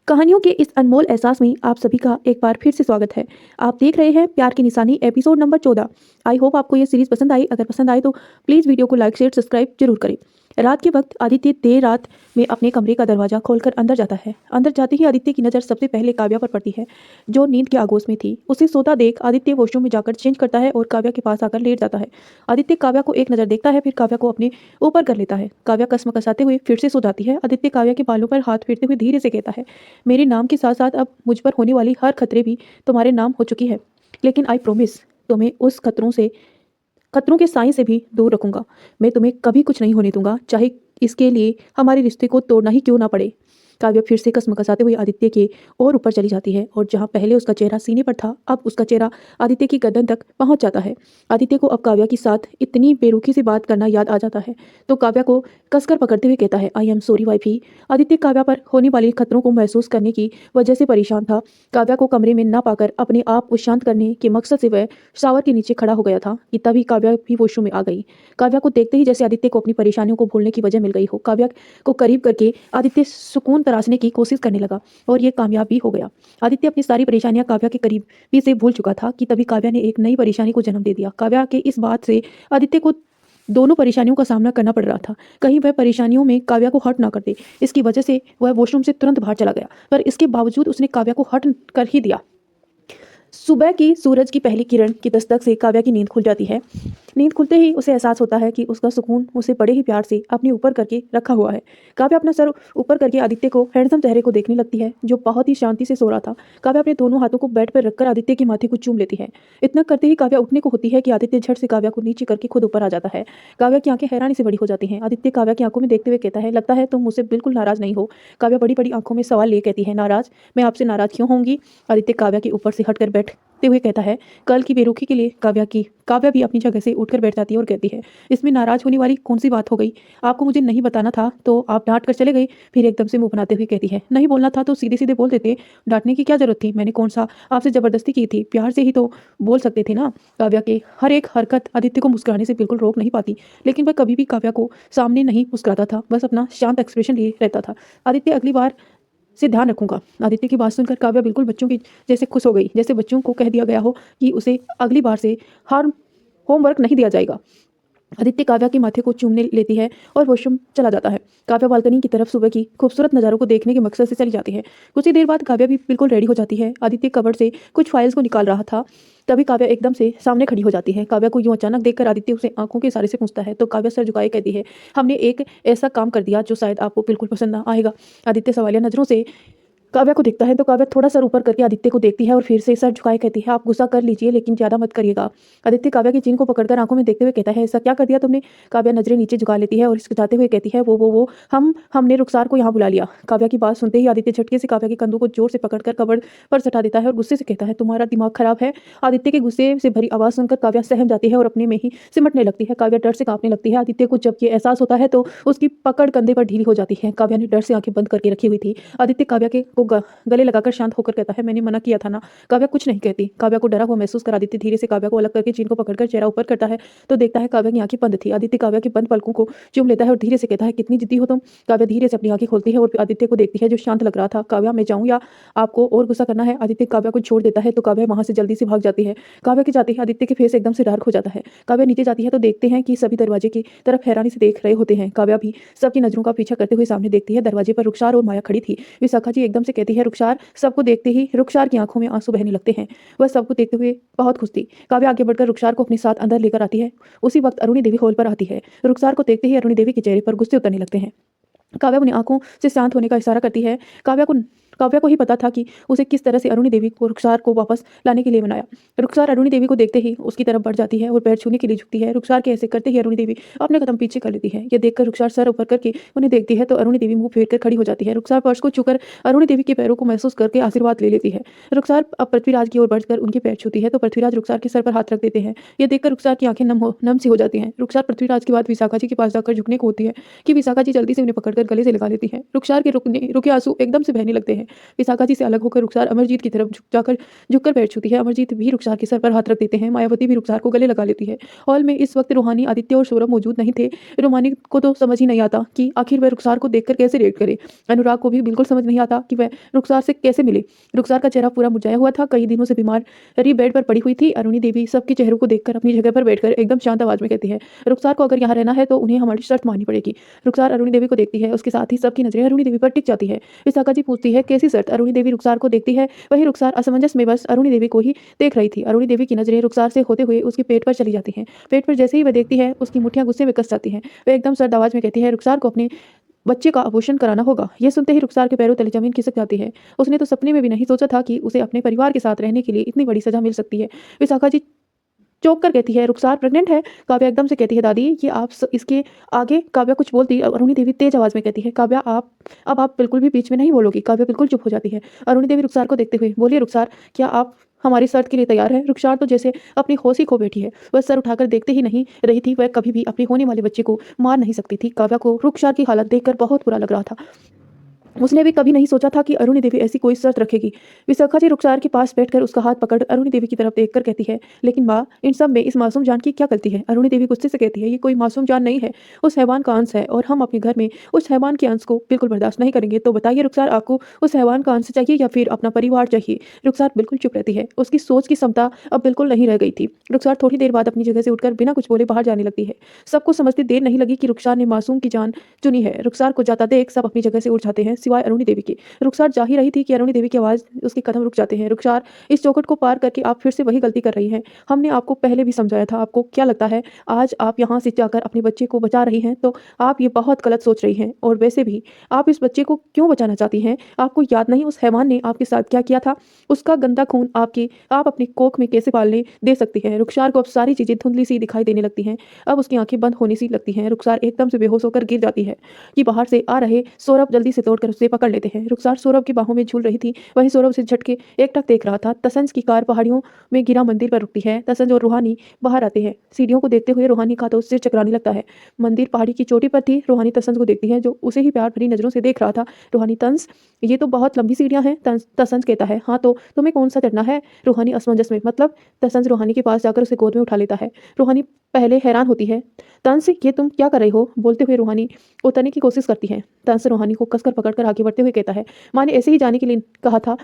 कहानियों के इस अनमोल एहसास में आप सभी का एक बार फिर से स्वागत है। आप देख रहे हैं प्यार की निशानी एपिसोड नंबर 14। आई होप आपको ये सीरीज पसंद आई। अगर पसंद आए तो प्लीज़ वीडियो को लाइक शेयर सब्सक्राइब जरूर करें। रात के वक्त आदित्य देर रात में अपने कमरे का दरवाजा खोलकर अंदर जाता है। अंदर जाते ही आदित्य की नज़र सबसे पहले काव्या पर पड़ती है, जो नींद के आगोश में थी। उसे सोता देख आदित्य वॉशरूम में जाकर चेंज करता है और काव्या के पास आकर लेट जाता है। आदित्य काव्या को एक नज़र देखता है, फिर काव्या को अपने ऊपर कर लेता है। काव्या कसमकसाते हुए फिर से सो जाती है। आदित्य काव्या के बालों पर हाथ फेरते हुए धीरे से कहता है, मेरे नाम के साथ साथ अब मुझ पर होने वाली हर खतरे भी तुम्हारे नाम हो चुकी है, लेकिन आई प्रॉमिस तुम्हें उस खतरों के साए से भी दूर रखूंगा। मैं तुम्हें कभी कुछ नहीं होने दूंगा, चाहे इसके लिए हमारे रिश्ते को तोड़ना ही क्यों ना पड़े। काव्या फिर से कसमकसाते हुए आदित्य के और ऊपर चली जाती है और जहाँ पहले उसका चेहरा सीने पर था, अब उसका चेहरा आदित्य की गर्दन तक पहुंच जाता है। आदित्य को अब काव्या के साथ इतनी बेरुखी से बात करना याद आ जाता है, तो काव्या को कसकर पकड़ते हुए कहता है, I am sorry wifey. Aditya Kavya पर होने वाले खतरों को महसूस करने की वजह से परेशान था। काव्या को कमरे में ना पाकर अपने आप को शांत करने के मकसद से वह शावर के नीचे खड़ा हो गया था कि तभी काव्या भी वॉशरूम में आ गई। काव्या को देखते ही जैसे आदित्य को अपनी परेशानियों को भूलने की वजह मिल गई हो। काव्या को करीब करके आदित्य सुकून तराशने की कोशिश करने लगा और ये कामयाब भी हो गया। आदित्य अपनी सारी परेशानियां काव्या के करीब भी से भूल चुका था कि तभी काव्या ने एक नई परेशानी को जन्म दे दिया। काव्या के इस बात से आदित्य को दोनों परेशानियों का सामना करना पड़ रहा था। कहीं वह परेशानियों में काव्या को हर्ट ना कर दे, इसकी वजह से वह वॉशरूम से तुरंत बाहर चला गया, पर इसके बावजूद उसने काव्या को हर्ट कर ही दिया। सुबह की सूरज की पहली किरण की दस्तक से काव्या की नींद खुल जाती है। नींद खुलते ही उसे एहसास होता है कि उसका सुकून उसे बड़े ही प्यार से अपने ऊपर करके रखा हुआ है। काव्या अपना सर ऊपर करके आदित्य को हैंडसम चेहरे को देखने लगती है, जो बहुत ही शांति से सो रहा था। काव्या अपने दोनों हाथों को बेड पर रखकर आदित्य के माथे को चूम लेती है। इतना करते ही काव्या उठने को होती है कि आदित्य झट से काव्या को नीचे करके खुद ऊपर आ जाता है। काव्या की आंखें हैरानी से बड़ी हो जाती हैं। आदित्य काव्या की आंखों में देखते हुए कहता है, लगता है तुम मुझसे बिल्कुल नाराज नहीं हो। काव्या बड़ी बड़ी आंखों में सवाल लिए कहती है, नाराज? मैं आपसे नाराज क्यों होंगी? आदित्य काव्या के ऊपर से हटकर बैठते हुए कहता है, कल की बेरुखी के लिए काव्या भी अपनी जगह से उठकर बैठ जाती है और कहती है, इसमें नाराज होने वाली कौन सी बात हो गई? आपको मुझे नहीं बताना था तो आप डांट कर चले गए। फिर एकदम से मुंह बनाते हुए कहती है, नहीं बोलना था तो सीधे सीधे बोल देते, डांटने की क्या जरूरत थी? मैंने कौन सा आपसे जबरदस्ती की थी? प्यार से ही तो बोल सकते थे ना। काव्या के हर एक हरकत आदित्य को मुस्कुराने से बिल्कुल रोक नहीं पाती, लेकिन वह कभी भी काव्या को सामने नहीं मुस्कुराता था, बस अपना शांत एक्सप्रेशन लिए रहता था। आदित्य अगली बार से ध्यान रखूंगा। आदित्य की बात सुनकर काव्या बिल्कुल बच्चों की जैसे खुश हो गई, जैसे बच्चों को कह दिया गया हो कि उसे अगली बार से हर होमवर्क नहीं दिया जाएगा। आदित्य काव्या के माथे को चूमने लेती है और वॉशरूम चला जाता है। काव्या बालकनी की तरफ सुबह की खूबसूरत नज़ारों को देखने के मकसद से चली जाती है। कुछ ही देर बाद काव्या भी बिल्कुल रेडी हो जाती है। आदित्य कबर्ड से कुछ फाइल्स को निकाल रहा था, तभी काव्या एकदम से सामने खड़ी हो जाती है। काव्या को यूं अचानक देखकर आदित्य उसे आंखों के इशारे से पूछता है, तो काव्या सर झुकाए कहती है, हमने एक ऐसा काम कर दिया जो शायद आपको बिल्कुल पसंद ना आएगा। आदित्य सवालिया नजरों से काव्या को दिखता है, तो काव्या थोड़ा सर ऊपर करके आदित्य को देखती है और फिर से सर झुकाए कहती है, आप गुस्सा कर लीजिए लेकिन ज़्यादा मत करिएगा। आदित्य काव्या की चीन को पकड़कर आंखों में देखते हुए कहता है, ऐसा क्या कर दिया तुमने? काव्या नजरें नीचे झुका लेती है और हिचकिचाते हुए कहती है, वो हमने रुखसार को यहाँ बुला लिया। काव्या की बात सुनते ही आदित्य झटके से काव्या के कंधों को जोर से पकड़कर कबर्ड पर सटा देता है और गुस्से से कहता है, तुम्हारा दिमाग खराब है? आदित्य के गुस्से से भरी आवाज़ सुनकर काव्या सहम जाती है और अपने में ही सिमटने लगती है। काव्या डर से कांपने लगती है। आदित्य को जब ये एहसास होता है तो उसकी पकड़ कंधे पर ढीली हो जाती है। काव्या ने डर से आंखें बंद करके रखी हुई थी। आदित्य काव्या के को गले लगाकर शांत होकर कहता है, मैंने मना किया था ना। काव्या कुछ नहीं कहती। काव्या को डरा हुआ महसूस कर आदित्य धीरे से काव्या को अलग करके चीन को पकड़कर चेहरा ऊपर करता है, तो देखता है काव्या की आंखें बंद थी। आदित्य काव्या के बंद पलकों को चूम लेता है और धीरे से कहता है, कितनी जिद्दी हो तुम? काव्या धीरे से अपनी आंखें खोलती है और आदित्य को देखती है, जो शांत लग रहा था। काव्या, मैं जाऊं या आपको और गुस्सा करना है? आदित्य काव्या को छोड़ देता है तो काव्या वहां से जल्दी से भाग जाती है। काव्या के जाते ही आदित्य के फेस एकदम से डार्क हो जाता है। काव्या नीचे जाती है तो देखते हैं कि सभी दरवाजे की तरफ हैरानी से देख रहे होते हैं। काव्या भी सबकी नजरों का पीछा करते हुए सामने देखती है। दरवाजे पर रुखसार और माया खड़ी थी। विशाखा जी एकदम से कहती है, रुखसार। सबको देखते ही रुखसार की आंखों में आंसू बहने लगते हैं। वह सबको देखते हुए बहुत खुश थी। काव्या आगे बढ़कर रुखसार को अपने साथ अंदर लेकर आती है। उसी वक्त अरुणी देवी हॉल पर आती है। रुखसार को देखते ही अरुणी देवी के चेहरे पर गुस्से उतरने लगते हैं। काव्या अपनी आंखों से शांत होने का इशारा करती है। काव्या को ही पता था कि उसे किस तरह से अरुणी देवी को रुखसार को वापस लाने के लिए मनाया। रुखसार अरुणी देवी को देखते ही उसकी तरफ बढ़ जाती है और पैर छूने के लिए झुकती है। रुखसार के ऐसे करते ही अरुणी देवी अपने कदम पीछे कर लेती है। यह देखकर रुखसार सर ऊपर करके उन्हें देखती है तो अरुणी देवी मुंह फेर कर खड़ी हो जाती है। रुखसार पर्स को छूकर अरुणी देवी के पैरों को महसूस करके आशीर्वाद ले लेती है। रुखसार अब पृथ्वीराज की ओर बढ़कर उनके पैर छूती है तो पृथ्वीराज रुखसार के सर पर हाथ रख देते हैं। यह देखकर रुखसार की आंखें नम सी हो जाती हैं। रुखसार पृथ्वीराज के बाद विशाखा जी के पास जाकर झुकने को होती है कि विशाखा जी जल्दी से उन्हें पकड़कर गले से लगा लेती है। रुखसार के रुके आंसू एकदम से बहने लगते हैं। विशाखा जी से अलग होकर रुखसार अमरजीत की तरफ झुककर बैठ चुकी है। अमरजीत भी रुखसार के सर पर हाथ रख देते हैं। मायावती भी रुखसार को गले लगा लेती है। हॉल में इस वक्त रूहानी, आदित्य और सौरभ मौजूद नहीं थे। रूहानी को तो समझ ही नहीं आता कि आखिर वह रुखसार को देखकर कैसे रिएक्ट करे। अनुराग को भी बिल्कुल समझ नहीं आता कि वह रुखसार से कैसे मिले। रुखसार का चेहरा पूरा मुरझाया हुआ था, कई दिनों से बीमार बेड पर पड़ी हुई थी। अरुणी देवी सबके चेहरों को देखकर अपनी जगह पर बैठकर एकदम शांत आवाज में कहती है, रुखसार को अगर यहाँ रहना है तो उन्हें हमारी शर्त माननी पड़ेगी। रुखसार अरुणी देवी को देखती है, उसके साथ ही सबकी नजरें अरुणी देवी पर टिक जाती है। विशाखा जी पूछती है, कैसी शर्त? अरुणी देवी रुखसार को देखती है, वही रुखसार असमंजस में बस अरुणी देवी को ही देख रही थी। अरुणी देवी की नजरें रुखसार से होते हुए उसके पेट पर चली जाती हैं। पेट पर जैसे ही वह देखती है, उसकी मुठ्ठियां गुस्से में कस जाती हैं। वह एकदम सर्द आवाज में कहती है, रुखसार को अपने बच्चे का अबॉर्शन कराना होगा। यह सुनते ही रुखसार के पैरों तले जमीन खिसक जाती है। उसने तो सपने में भी नहीं सोचा था कि उसे अपने परिवार के साथ रहने के लिए इतनी बड़ी सजा मिल सकती है। विशाखा जी चौंक कर कहती है, रुखसार प्रेग्नेंट है? काव्या एकदम से कहती है, दादी ये आप इसके आगे काव्या कुछ बोलती। अरुणी देवी तेज आवाज में कहती है, काव्या आप बिल्कुल भी बीच में नहीं बोलोगी। काव्या बिल्कुल चुप हो जाती है। अरुणी देवी रुखसार को देखते हुए, बोलिए रुखसार, क्या आप हमारी शर्त के लिए तैयार है? रुखसार तो जैसे अपनी होश ही खो बैठी है। वह सर उठाकर देखते ही नहीं रही थी। वह कभी भी अपने होने वाले बच्चे को मार नहीं सकती थी। काव्या को रुखसार की हालत देखकर बहुत बुरा लग रहा था। उसने भी कभी नहीं सोचा था कि अरुणी देवी ऐसी कोई शर्त रखेगी। विशाखा जी रुखसार के पास बैठकर उसका हाथ पकड़ अरुणी देवी की तरफ देखकर कहती है, लेकिन माँ, इन सब में इस मासूम जान की क्या गलती है? अरुणी देवी गुस्से से कहती है, ये कोई मासूम जान नहीं है, उस हैवान का अंश है और हम अपने घर में उस हैवान के अंश को बिल्कुल बर्दाश्त नहीं करेंगे। तो बताइए रुखसार, आपको उस हैवान का अंश चाहिए या फिर अपना परिवार चाहिए? रुखसार बिल्कुल चुप रहती है। उसकी सोच की क्षमता अब बिल्कुल नहीं रह गई थी। रुखसार थोड़ी देर बाद अपनी जगह से उठकर बिना कुछ बोले बाहर जाने लगती है। सबको समझते देर नहीं लगी कि रुखसार ने मासूम की जान चुनी है। रुखसार को जाता देख सब अपनी जगह से उठ जाते हैं, सिवाय अरुणी देवी के। रुखसार जा ही रही थी कि अरुणी देवी की आवाज, उसके कदम रुक जाते हैं। रुखसार, इस चौखट को पार करके आप फिर से वही गलती कर रही हैं। हमने आपको पहले भी समझाया था। आपको क्या लगता है आज आप यहाँ से जाकर अपने बच्चे को बचा रही हैं? तो आप ये बहुत गलत सोच रही हैं। और वैसे भी आप इस बच्चे को क्यों बचाना चाहती हैं? आपको याद नहीं उस हैवान ने आपके साथ क्या किया था? उसका गंदा खून आप अपनी कोख में कैसे पालने दे सकती हैं? रुखसार को अब सारी चीजें धुंधली सी दिखाई देने लगती हैं। अब उसकी आंखें बंद होने सी लगती हैं। रुखसार एकदम से बेहोश होकर गिर जाती है कि बाहर से आ रहे सौरभ जल्दी से तोड़कर उसे पकड़ लेते हैं। रुखसार सौरभ की बाहों में झूल रही थी, वहीं सौरभ उसे झटके एकटक देख रहा था। तसंज की कार पहाड़ियों में गिरा मंदिर पर रुकती है। तसंज और रूहानी बाहर आते हैं। सीढ़ियों को देखते हुए रूहानी का तो सिर चकराने लगता है। मंदिर पहाड़ी की चोटी पर थी। रूहानी तसंज को देखती है, जो उसे ही प्यार भरी नजरों से देख रहा था। रूहानी, तंस, ये तो बहुत लंबी सीढ़ियां हैं। तसंज कहता है, हाँ तो तुम्हें कौन सा चढ़ना है? रूहानी असमंजस में, मतलब? तसंज रूहानी के पास जाकर उसे गोद में उठा लेता है। रूहानी पहले हैरान होती है। तंस, ये तुम क्या कर रही हो? बोलते हुए रूहानी उतरने की कोशिश करती है। तंस रूहानी को कसकर पकड़कर आगे बढ़ते हुए कहता है, माँ ने ऐसे ही जाने के लिए कहा था।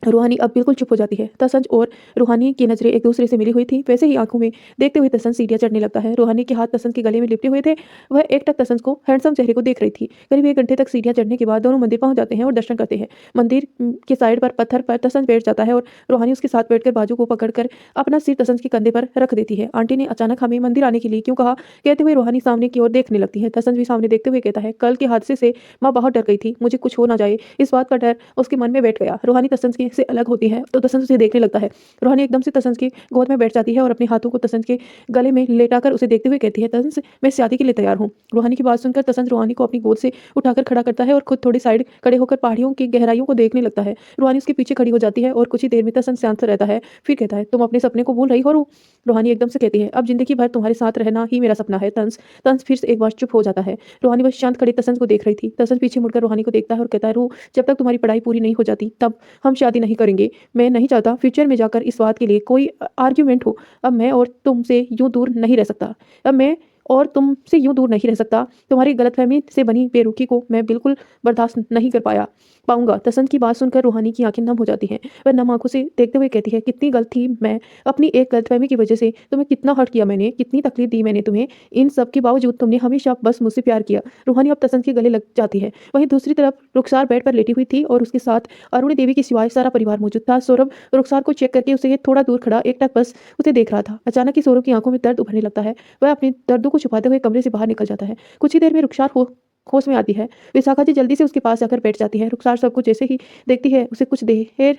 रूहानी अब बिल्कुल चुप हो जाती है। तसंज और रूहानी की नजरें एक दूसरे से मिली हुई थी। वैसे ही आंखों में देखते हुए तसंज सीढ़ियां चढ़ने लगता है। रूहानी के हाथ तसंज के गले में लिपटे हुए थे। वह एकटक तसंज को हैंडसम चेहरे को देख रही थी। करीब 1 घंटे तक सीढ़ियां चढ़ने के बाद दोनों मंदिर पहुंच जाते हैं और दर्शन करते हैं। मंदिर के साइड पर पत्थर पर तसंज बैठ जाता है और रूहानी उसके साथ बैठकर बाजू को पकड़कर अपना सिर तसंज के कंधे पर रख देती है। आंटी ने अचानक हमें मंदिर आने के लिए क्यों कहा? कहते हुए रूहानी सामने की ओर देखने लगती है। तसंज भी सामने देखते हुए कहता है, कल के हादसे से माँ बहुत डर गई थी। मुझे कुछ हो ना जाए, इस बात का डर उसके मन में बैठ गया। रूहानी तसंज से अलग होती है तो तसंज उसे देखने लगता है। रूहानी एकदम से तसंज की गोद में बैठ जाती है और अपने हाथों को तसंज के गले में लेटाकर उसे देखते हुए कहती है, तसंज, मैं शादी के लिए तैयार हूँ। रूहानी की बात सुनकर तसंज रूहानी को अपनी गोद से उठाकर खड़ा करता है और खुद थोड़ी साइड खड़े होकर पहाड़ियों की गहराइयों को देखने लगता है। रूहानी उसके पीछे खड़ी हो जाती है और कुछ ही देर में तसंज शांत रहता है। फिर कहता है, तुम अपने सपने को भूल रही हो? रूहानी एकदम से कहती है, अब जिंदगी भर तुम्हारे साथ रहना ही मेरा सपना है। तंस फिर से एक बार चुप हो जाता है। रूहानी बस शांत खड़ी तसंज को देख रही थी। तसंज पीछे मुड़कर रूहानी को देखता है और कहता है, रूह, जब तक तुम्हारी पढ़ाई पूरी नहीं हो जाती तब हम शादी नहीं करेंगे। मैं नहीं चाहता फ्यूचर में जाकर इस बात के लिए कोई आर्ग्यूमेंट हो। अब मैं और तुमसे यूं दूर नहीं रह सकता। तुम्हारी गलतफहमी से बनी बेरुखी को मैं बिल्कुल बर्दाश्त नहीं कर पाऊंगा। तसंज की बात सुनकर रूहानी की आंखें नम हो जाती हैं। वह नम आंखों से देखते हुए कहती है, कितनी गलत थी मैं। अपनी एक गलतफहमी की वजह से तुम्हें कितना हर्ट किया मैंने, कितनी तकलीफ दी मैंने तुम्हें। इन सब के बावजूद तुमने हमेशा बस मुझसे प्यार किया। रूहानी अब तसंज के गले लग जाती है। वहीं दूसरी तरफ रुखसार बेड पर लेटी हुई थी और उसके साथ अरुणी देवी के सिवाय सारा परिवार मौजूद था। सौरभ रुखसार को चेक करके उसे थोड़ा दूर खड़ा एकटक बस उसे देख रहा था। अचानक ही सौरभ की आंखों में दर्द उभरने लगता है। वह अपने दर्दों को छुपाते हुए कमरे से बाहर निकल जाता है। कुछ ही देर में रुखसार होश में आती है। विशाखा जी जल्दी से उसके पास जाकर बैठ जाती है। रुखसार सब कुछ जैसे ही देखती है उसे कुछ देर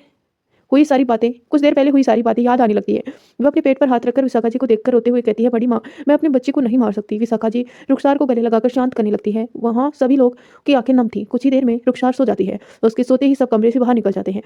पहले हुई सारी बातें याद आने लगती है। वह अपने पेट पर हाथ रखकर विशाखा जी को देखकर रोते हुए कहती है, बड़ी माँ, मैं अपने बच्चे को नहीं मार सकती। विशाखा जी रुखसार को गले लगाकर शांत करने लगती है। वहाँ सभी लोग की आंखें नम थी। कुछ ही देर में रुखसार सो जाती है। उसके सोते ही सब कमरे से बाहर निकल जाते हैं।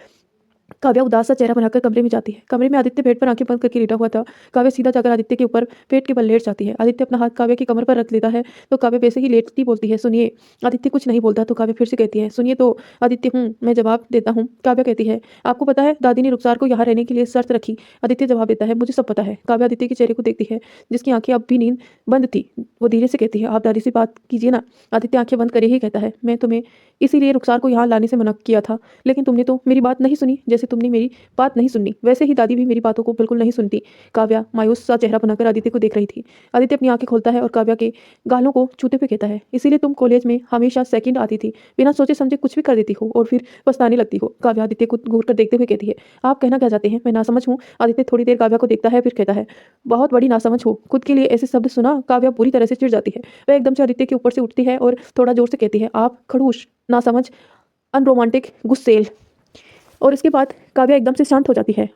काव्या उदास सा चेहरा बनाकर कमरे में जाती है। कमरे में आदित्य बेड पर आंखें बंद करके लेटा हुआ था। काव्या सीधा जाकर आदित्य के ऊपर पेट के बल लेट जाती है। आदित्य अपना हाथ काव्या की कमर पर रख लेता है तो काव्या वैसे ही लेटती बोलती है, सुनिए। आदित्य कुछ नहीं बोलता तो काव्या फिर से कहती है, सुनिए तो। आदित्य, मैं जवाब देता हूँ। काव्या कहती है, आपको पता है दादी ने रुखसार को यहाँ रहने के लिए शर्त रखी। आदित्य जवाब देता है, मुझे सब पता है। काव्या आदित्य के चेहरे को देखती है जिसकी आंखें अब भी नींद बंद थी। वो धीरे से कहती है, आप दादी से बात कीजिए ना। आदित्य आंखें बंद करे ही कहता है, मैं तुम्हें इसीलिए रुखसार को यहाँ लाने से मना किया था, लेकिन तुमने तो मेरी बात नहीं सुनी। जैसे तुमने मेरी बात नहीं सुननी वैसे ही दादी भी मेरी बातों को बिल्कुल नहीं सुनती। काव्या मायूस सा चेहरा बनाकर आदित्य को देख रही थी। आदित्य अपनी आंखें खोलता है और काव्या के गालों को छूते हुए कहता है, इसीलिए तुम कॉलेज में हमेशा सेकंड आती थी, बिना सोचे समझे कुछ भी कर देती हो और फिर पछताने लगती हो। काव्या आदित्य को घूर कर देखते हुए कहती है, आप कहना क्या चाहते हैं? मैं नासमझ हूँ। आदित्य थोड़ी देर काव्या को देखता है फिर कहता है, बहुत बड़ी नासमझ हो। खुद के लिए ऐसे शब्द सुना काव्या पूरी तरह से चिढ़ जाती है। वह एकदम से आदित्य के ऊपर से उठती है और थोड़ा जोर से कहती है, आप खड़ूस, नासमझ, अनरोमांटिक, गुस्सेल। और इसके बाद काव्या एकदम से शांत हो जाती है।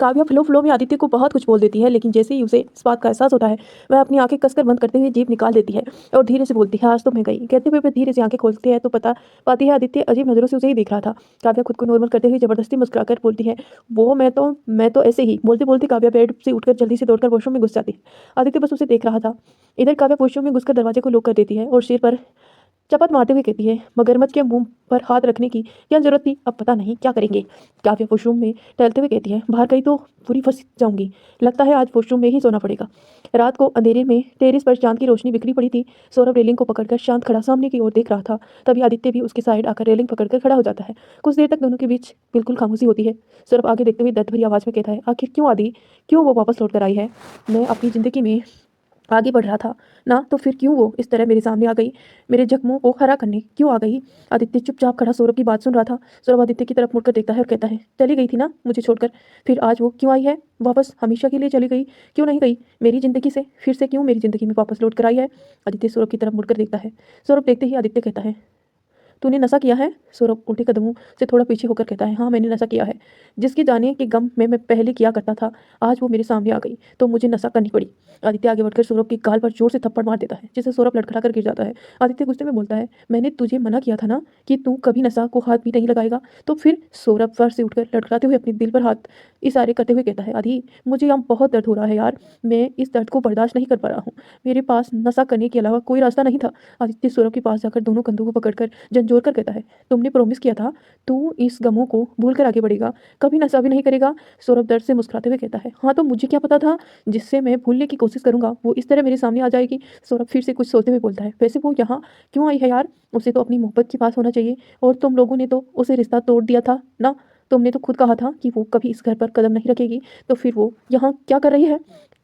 काव्या फ्लो में आदित्य को बहुत कुछ बोल देती है, लेकिन जैसे ही उसे इस बात का एहसास होता है वह अपनी आंखें कसकर बंद करते हुए जीभ निकाल देती है और धीरे से बोलती है, आज तो मैं गई। कहते हुए वह धीरे से आंखें खोलती है तो पता पाती है आदित्य अजीब नजरों से उसे ही देख रहा था। काव्या खुद को नॉर्मल करते हुए जबरदस्ती मुस्कुराकर बोलती है, वो मैं तो ऐसे ही। बोलते बोलते काव्या बेड से उठकर जल्दी से दौड़कर वॉशरूम में घुस जाती है। आदित्य बस उसे देख रहा था। इधर काव्या वॉशरूम में घुसकर दरवाजे को लॉक कर देती है और सिर पर चपत मारते हुए कहती है, मगरमच्छ के मुंह पर हाथ रखने की क्या जरूरत थी, अब पता नहीं क्या करेंगे। काव्या वॉशरूम में टहलते हुए कहती है, बाहर गई तो पूरी फंस जाऊंगी। लगता है आज वॉशरूम में ही सोना पड़ेगा। रात को अंधेरे में टेरिस पर चांद की रोशनी बिखरी पड़ी थी। सौरभ रेलिंग को पकड़कर शांत खड़ा सामने की ओर देख रहा था। तभी आदित्य भी उसकी साइड आकर रेलिंग पकड़कर खड़ा हो जाता है। कुछ देर तक दोनों के बीच बिल्कुल खामोशी होती है। सौरभ आगे देखते हुए दर्द भरी आवाज में कहता है, आखिर क्यों आदि, क्यों वो वापस लौट कर आई है? मैं अपनी जिंदगी में आगे बढ़ रहा था ना, तो फिर क्यों वो इस तरह मेरे सामने आ गई, मेरे जख्मों को हरा करने क्यों आ गई? आदित्य चुपचाप खड़ा सौरभ की बात सुन रहा था। सौरभ आदित्य की तरफ मुड़कर देखता है और कहता है, चली गई थी ना मुझे छोड़कर, फिर आज वो क्यों आई है वापस? हमेशा के लिए चली गई, क्यों नहीं गई मेरी जिंदगी से? फिर से क्यों मेरी जिंदगी में वापस लौट कर आई है? आदित्य सौरभ की तरफ मुड़कर देखता है। सौरभ देखते ही आदित्य कहता है, तूने नशा किया है? सौरभ उल्टे कदमों से थोड़ा पीछे होकर कहता है, हाँ मैंने नशा किया है। जिसकी जाने के गम में मैं पहले किया करता था, आज वो मेरे सामने आ गई तो मुझे नशा करनी पड़ी। आदित्य आगे बढ़कर सौरभ की गाल पर जोर से थप्पड़ मार देता है जिससे सौरभ लड़खड़ा कर गिर जाता है। आदित्य गुस्से में बोलता है, मैंने तुझे मना किया था ना कि तू कभी नशा को हाथ भी नहीं लगाएगा, तो फिर? सौरभ फर्श से उठकर लड़खड़ाते हुए अपने दिल पर हाथ इशारे करते हुए कहता है, आदि मुझे यहाँ बहुत दर्द हो रहा है यार, मैं इस दर्द को बर्दाश्त नहीं कर पा रहा हूँ। मेरे पास नशा करने के अलावा कोई रास्ता नहीं था। आदित्य सौरभ के पास जाकर दोनों कंधों को पकड़कर झंझोर कर कहता है, तुमने प्रॉमिस किया था तू इस गमों को भूल कर आगे बढ़ेगा, कभी नशा भी नहीं करेगा। सौरभ दर्द से मुस्कुराते हुए कहता है, हाँ तो मुझे क्या पता था जिससे मैं भूलने की कोशिश करूंगा वो इस तरह मेरे सामने आ जाएगी। सौरभ फिर से कुछ सोचते हुए बोलता है, वैसे वो यहाँ क्यों आई है यार? उसे तो अपनी मोहब्बत के पास होना चाहिए, और तुम लोगों ने तो उसे रिश्ता तोड़ दिया था ना। तुमने तो खुद कहा था कि वो कभी इस घर पर कदम नहीं रखेगी, तो फिर वो यहाँ क्या कर रही है?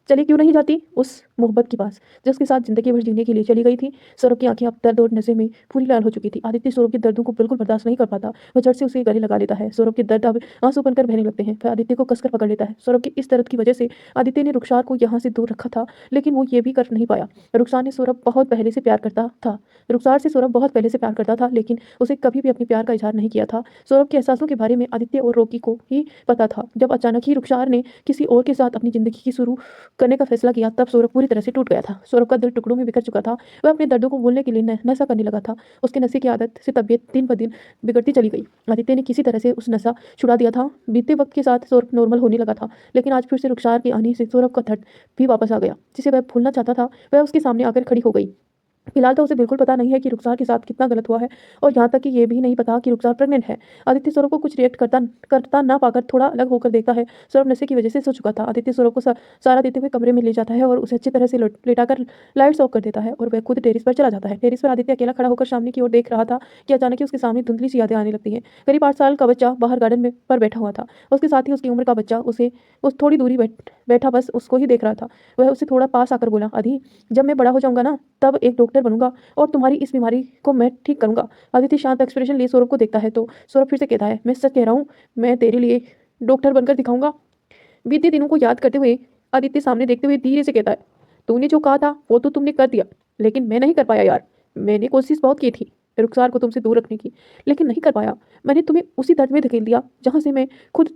चली क्यों नहीं जाती उस मोहब्बत के पास जिसके साथ जिंदगी भर जीने के लिए चली गई थी? सौरभ की आंखें अब दर्द और नशे में पूरी लाल हो चुकी थी। आदित्य सौरभ के दर्दों को बिल्कुल बर्दाश्त नहीं कर पाता। वह झट से उसे गले लगा लेता है। सौरभ के दर्द अब आंसू बनकर बहने लगते हैं। वह आदित्य को कसकर पकड़ लेता है। सौरभ के इस दर्द की वजह से आदित्य ने रुखसार को यहाँ से दूर रखा था, लेकिन वो ये भी कर नहीं पाया। रुखसार ने सौरभ बहुत पहले से प्यार करता था। रुखसार से सौरभ बहुत पहले से प्यार करता था, लेकिन उसे कभी भी अपने प्यार का इजहार नहीं किया था। सौरभ के एहसासों के बारे में आदित्य और रॉकी को ही पता था। जब अचानक ही रुखसार ने किसी और के साथ अपनी जिंदगी की शुरू करने का फैसला किया, तब सौरभ पूरी तरह से टूट गया था। सौरभ का दिल टुकड़ों में बिखर चुका था। वह अपने दर्दों को भूलने के लिए नशा करने लगा था। उसके नशे की आदत से तबीयत दिन ब दिन बिगड़ती चली गई। आदित्य ने किसी तरह से उस नशा छुड़ा दिया था। बीते वक्त के साथ सौरभ नॉर्मल होने लगा था, लेकिन आज फिर से रुखसार के आने से सौरभ का दर्द भी वापस आ गया। जिसे वह भूलना चाहता था वह उसके सामने आकर खड़ी हो गई। फिलहाल तो उसे बिल्कुल पता नहीं है कि रुखसार के साथ कितना गलत हुआ है, और यहाँ तक कि ये भी नहीं पता कि रुखसार प्रेग्नेंट है। आदित्य सौरभ को कुछ रिएक्ट करता ना पाकर थोड़ा अलग होकर देखता है। सौरभ नशे की वजह से सो चुका था। आदित्य सौरभ को सारा देते हुए कमरे में ले जाता है और उसे अच्छी तरह से लेटाकर लाइट्स ऑफ कर देता है, और वह खुद टेरिस पर चला जाता है। टेरिस पर आदित्य अकेला खड़ा होकर सामने की ओर देख रहा था कि अचानक ही उसके सामने धुंधली सी यादें आने लगती हैं। करीब 8 साल का बच्चा बाहर गार्डन में पर बैठा हुआ था। उसके साथ ही उसकी उम्र का बच्चा उस थोड़ी दूरी बैठा बस उसको ही देख रहा था। वह उसे थोड़ा पास आकर बोला, आदि जब मैं बड़ा हो जाऊंगा ना, तब एक डॉक्टर बनूंगा और तुम्हारी इस बीमारी को मैं ठीक करूंगा। आदित्य शांत एक्सप्रेशन लिए सौरभ को देखता है तो सौरभ फिर से कहता है, मैं सच कह रहा हूँ, मैं तेरे लिए डॉक्टर बनकर दिखाऊंगा। बीते दिनों को याद करते हुए आदित्य सामने देखते हुए धीरे से कहता है, तूने जो कहा था वो तो तुमने कर दिया, लेकिन मैं नहीं कर पाया यार। मैंने कोशिश बहुत की थी रुखसार को तुमसे दूर रखने की, लेकिन नहीं कर पाया। मैंने तुम्हें उसी दर्द में धकेल दिया जहाँ से मैं खुद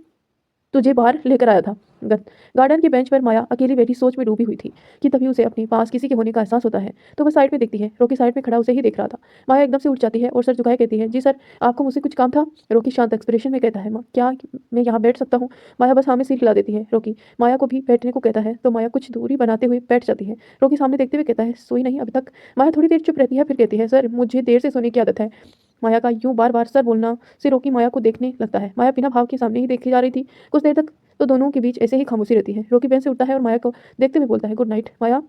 तुझे बाहर लेकर आया था। गार्डन की बेंच पर माया अकेली बैठी सोच में डूबी हुई थी कि तभी उसे अपने पास किसी के होने का एहसास होता है। तो वह साइड में देखती है, रॉकी साइड में खड़ा उसे ही देख रहा था। माया एकदम से उठ जाती है और सर झुकाए कहती है, जी सर, आपको मुझसे कुछ काम था? रॉकी शांत एक्सप्रेशन में कहता है, क्या मैं यहाँ बैठ सकता हूँ? माया बस हाँ में सिर हिला देती है। रॉकी माया को भी बैठने को कहता है तो माया कुछ दूरी बनाते हुए बैठ जाती है। रॉकी सामने देखते हुए कहता है, सोई नहीं अभी तक? माया थोड़ी देर चुप रहती है, फिर कहती है, सर मुझे देर से सोने की आदत है। माया का यूं बार बार सर बोलना से रॉकी माया को देखने लगता है। माया बिना भाव के सामने ही देखी जा रही थी। कुछ देर तक तो दोनों के बीच ऐसे ही खामोशी रहती है। रॉकी बेंच से उठता है और माया को देखते हुए बोलता है, गुड नाइट माया।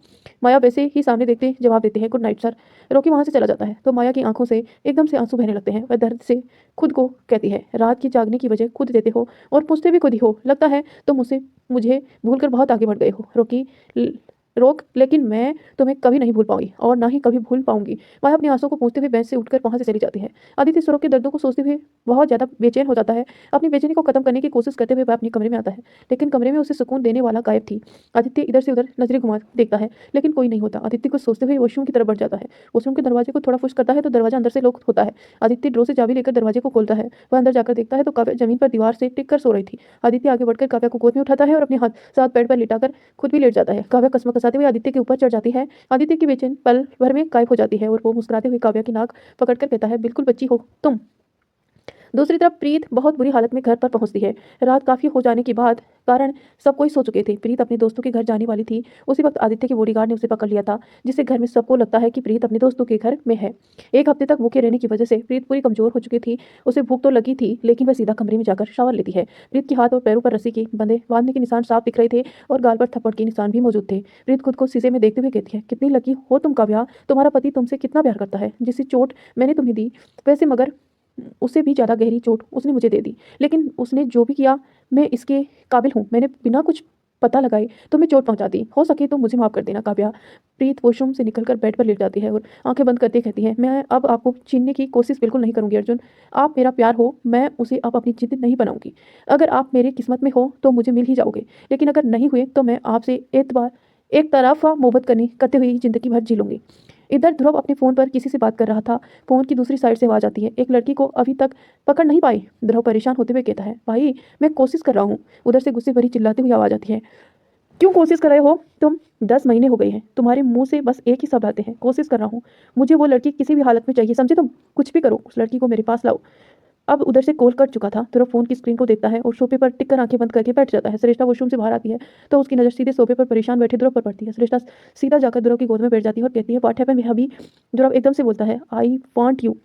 माया वैसे ही सामने देखते जवाब देती है, गुड नाइट सर। रॉकी वहां से चला जाता है तो माया की आंखों से एकदम से आंसू बहने लगते हैं। वह दर्द से खुद को कहती है, रात की जागने की वजह खुद देते हो और पूछते भी खुद ही हो। लगता है तो मुझे भूल कर बहुत आगे बढ़ गए हो रॉकी। रोक, लेकिन मैं तुम्हें कभी नहीं भूल पाऊंगी और ना ही कभी भूल पाऊंगी। माया अपनी आंसू को पूछते हुए बेंच से उठकर वहां से चली जाती है। आदित्य सौरभ के दर्दों को सोचते हुए बहुत ज्यादा बेचैन हो जाता है। अपनी बेचैनी को खत्म करने की कोशिश करते हुए वह अपने कमरे में आता है, लेकिन कमरे में उसे सुकून देने वाला गायब थी। आदित्य इधर से उधर नजरें घुमा देखता है, लेकिन कोई नहीं होता। आदित्य को सोचते हुए वॉशरूम की तरफ बढ़ जाता है। वॉशरूम के दरवाजे को थोड़ा पुश करता है तो दरवाजा अंदर से लॉक होता है। आदित्य ड्रॉर से चाबी लेकर दरवाजे को खोलता है। वह अंदर जाकर देखता है तो काव्या जमीन पर दीवार से टिक कर सो रही थी। आदित्य आगे बढ़कर काव्या को गोद में उठाता है और अपने साथ बेड पर लिटाकर खुद भी लेट जाता है। काव्या कसमकसाते हुए आदित्य के ऊपर चढ़ जाती है। आदित्य की बेचैन पल भर में गायब हो जाती है और वो मुस्कुराते हुए काव्या की नाक पकड़कर कहता है, बिल्कुल बच्ची हो तुम। दूसरी तरफ प्रीत बहुत बुरी हालत में घर पर पहुंचती है। रात काफी हो जाने के बाद कारण सब कोई सो चुके थे। प्रीत अपने दोस्तों के घर जाने वाली थी। उसी वक्त आदित्य के बॉडीगार्ड ने उसे पकड़ लिया था, जिससे घर में सबको लगता है कि प्रीत अपने दोस्तों के घर में है। एक हफ्ते तक भूखे रहने की वजह से प्रीत पूरी कमजोर हो चुकी थी। उसे भूख तो लगी थी, लेकिन वह सीधा कमरे में जाकर शावर लेती है। प्रीत के हाथ और पैरों पर रस्सी के बांधने के निशान साफ दिख रहे थे और गाल पर थप्पड़ के निशान भी मौजूद थे। प्रीत खुद को शीशे में देखते हुए कहती है, कितनी लकी हो तुम काव्या, तुम्हारा पति तुमसे कितना प्यार करता है। जिससे चोट मैंने तुम्हें दी, वैसे मगर उससे भी ज़्यादा गहरी चोट उसने मुझे दे दी, लेकिन उसने जो भी किया मैं इसके काबिल हूँ। मैंने बिना कुछ पता लगाए तो मैं चोट पहुंचाती, हो सके तो मुझे माफ़ कर देना काव्या। प्रीत वॉशरूम से निकलकर बेड पर लेट जाती है और आंखें बंद करते कहती है, मैं अब आपको छीनने की कोशिश बिल्कुल नहीं करूंगी अर्जुन। आप मेरा प्यार हो, मैं उसे अब अपनी जिद नहीं बनाऊंगी। अगर आप मेरे किस्मत में हो तो मुझे मिल ही जाओगे, लेकिन अगर नहीं हुए तो मैं आपसे एक तरफा मोहब्बत करते हुए जिंदगी भर जी लूंगी। इधर ध्रुव अपने फोन पर किसी से बात कर रहा था। फोन की दूसरी साइड से आवाज आती है, एक लड़की को अभी तक पकड़ नहीं पाई। ध्रुव परेशान होते हुए कहता है, भाई मैं कोशिश कर रहा हूँ। उधर से गुस्से भरी चिल्लाती हुई आवाज आती है, क्यों कोशिश कर रहे हो तुम? 10 महीने हो गए हैं, तुम्हारे मुंह से बस एक ही शब्द आते हैं, कोशिश कर रहा हूँ। मुझे वो लड़की किसी भी हालत में चाहिए, समझे तुम? कुछ भी करो, उस लड़की को मेरे पास लाओ। अब उधर से कॉल कट चुका था। ध्रुव फोन की स्क्रीन को देखता है और सोफे पर टिक कर आंखें बंद करके बैठ जाता है। श्रेष्ठा वॉशरूम से बाहर आती है तो उसकी नजर सीधे सोफे पर परेशान बैठे ध्रुव पर पड़ती है। श्रेष्ठा सीधा जाकर ध्रुव की गोद में बैठ जाती है और कहती है, व्हाट हैपेंड अभी? ध्रुव एकदम से बोलता है, आई वांट यू।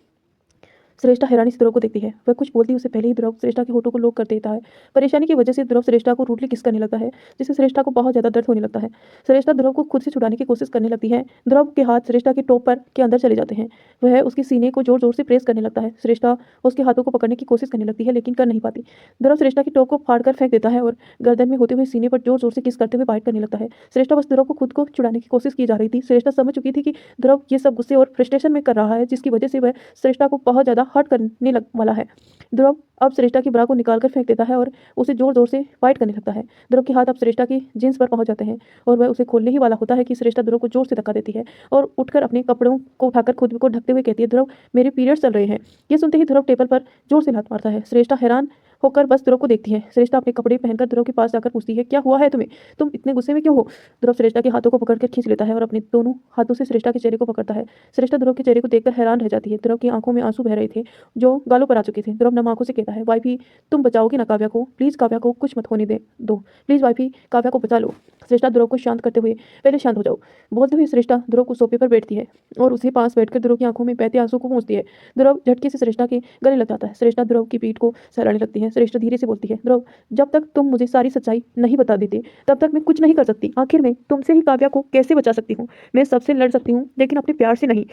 श्रेष्ठा हैरानी से ध्रुव को देखती है। वह कुछ बोलती उससे पहले ही ध्रुव श्रेष्ठा के होठों को लोक कर देता है। परेशानी की वजह से ध्रुव श्रेष्ठा को रूडली किस करने लगता है, जिससे श्रेष्ठा को बहुत ज्यादा दर्द होने लगता है। श्रेष्ठा ध्रुव को खुद से छुड़ाने की कोशिश करने लगती है। ध्रुव के हाथ श्रेष्ठा के टॉप पर के अंदर चले जाते हैं। वह उसके सीने को जोर जोर से प्रेस करने लगता है। श्रेष्ठा उसके हाथों को पकड़ने की कोशिश करने लगती है, लेकिन कर नहीं पाती। ध्रुव श्रेष्ठा की टॉप को फाड़कर फेंक देता है और गर्दन में होते हुए सीने पर जोर जोर से किस करते हुए बाइट करने लगता है। श्रेष्ठा बस ध्रुव को खुद को छुड़ाने की कोशिश की जा रही थी। श्रेष्ठा समझ चुकी थी कि ध्रुव ये सब गुस्से और फ्रस्ट्रेशन में कर रहा है, जिसकी वजह से वह श्रेष्ठा को बहुत ज्यादा हर्ट करने वाला है। ध्रुव अब श्रेष्ठा की ब्रा को निकालकर फेंक देता है और उसे जोर जोर से फाइट करने लगता है। ध्रुव के हाथ अब श्रेष्ठा की जींस पर पहुंच जाते हैं और वह उसे खोलने ही वाला होता है कि श्रेष्ठा ध्रुव को जोर से धक्का देती है और उठकर अपने कपड़ों को उठाकर खुद को ढकते हुए कहती है, ध्रुव मेरे पीरियड्स चल रहे हैं। ये सुनते ही ध्रुव टेबल पर जोर से लात मारता है। श्रेष्ठा हैरान होकर बस ध्रुव को देखती है। श्रेष्ठा अपने कपड़े पहनकर ध्रुव के पास जाकर पूछती है, क्या हुआ है तुम्हें? तुम इतने गुस्से में क्यों हो? ध्रुव श्रेष्ठा के हाथों को पकड़कर खींच लेता है और अपने दोनों हाथों से श्रेष्ठा के चेहरे को पकड़ता है। श्रेष्ठा ध्रुव के चेहरे को देखकर हैरान रह जाती है। ध्रुव की आंखों में आंसू बह रहे थे जो गालों पर आ चुके थे। ध्रुव नम आंखों से कहता है, वाइफी तुम बचाओगी ना काव्या को? प्लीज काव्या को कुछ मत होने दो, प्लीज वाइफी काव्या को बचा लो। श्रेष्ठा ध्रुव को शांत करते हुए, पहले शांत हो जाओ, बोलते हुए श्रेष्ठा ध्रुव को सोफे पर बैठती है और उसके पास बैठकर ध्रुव की आंखों में बहते आंसू को पोंछती है। ध्रुव झटके से श्रेष्ठा के गले लग जाता है। श्रेष्ठा ध्रुव की पीठ को सहलाने लगती है। श्रेष्ठा धीरे से बोलती है, ध्रुव जब तक तुम मुझे सारी सच्चाई नहीं बता देते तब तक मैं कुछ नहीं कर सकती। आखिर में तुमसे ही काव्या को कैसे बचा सकती हूँ? मैं सबसे लड़ सकती हूँ, लेकिन अपने प्यार से नहीं।